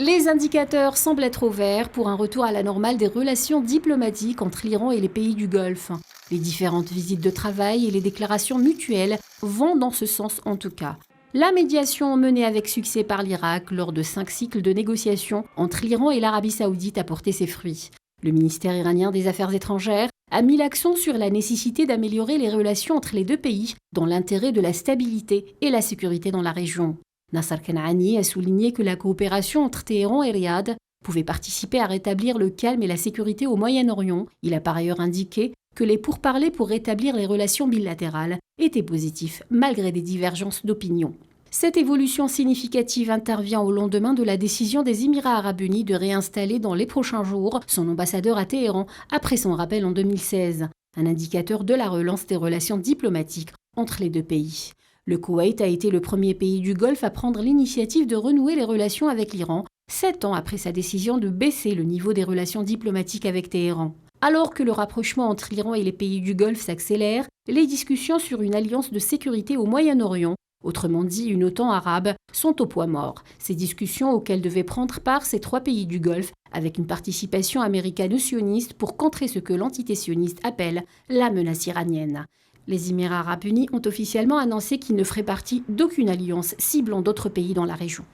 Les indicateurs semblent être au vert pour un retour à la normale des relations diplomatiques entre l'Iran et les pays du Golfe. Les différentes visites de travail et les déclarations mutuelles vont dans ce sens en tout cas. La médiation menée avec succès par l'Irak lors de 5 cycles de négociations entre l'Iran et l'Arabie saoudite a porté ses fruits. Le ministère iranien des Affaires étrangères a mis l'accent sur la nécessité d'améliorer les relations entre les deux pays dans l'intérêt de la stabilité et la sécurité dans la région. Nasser Kanani a souligné que la coopération entre Téhéran et Riyad pouvait participer à rétablir le calme et la sécurité au Moyen-Orient. Il a par ailleurs indiqué que les pourparlers pour rétablir les relations bilatérales étaient positifs malgré des divergences d'opinion. Cette évolution significative intervient au lendemain de la décision des Émirats arabes unis de réinstaller dans les prochains jours son ambassadeur à Téhéran après son rappel en 2016, un indicateur de la relance des relations diplomatiques entre les deux pays. Le Koweït a été le premier pays du Golfe à prendre l'initiative de renouer les relations avec l'Iran, 7 ans après sa décision de baisser le niveau des relations diplomatiques avec Téhéran. Alors que le rapprochement entre l'Iran et les pays du Golfe s'accélère, les discussions sur une alliance de sécurité au Moyen-Orient, autrement dit une OTAN arabe, sont au point mort. Ces discussions auxquelles devaient prendre part ces 3 pays du Golfe, avec une participation américano-sioniste pour contrer ce que l'entité sioniste appelle la menace iranienne. Les Émirats arabes unis ont officiellement annoncé qu'ils ne feraient partie d'aucune alliance ciblant d'autres pays dans la région.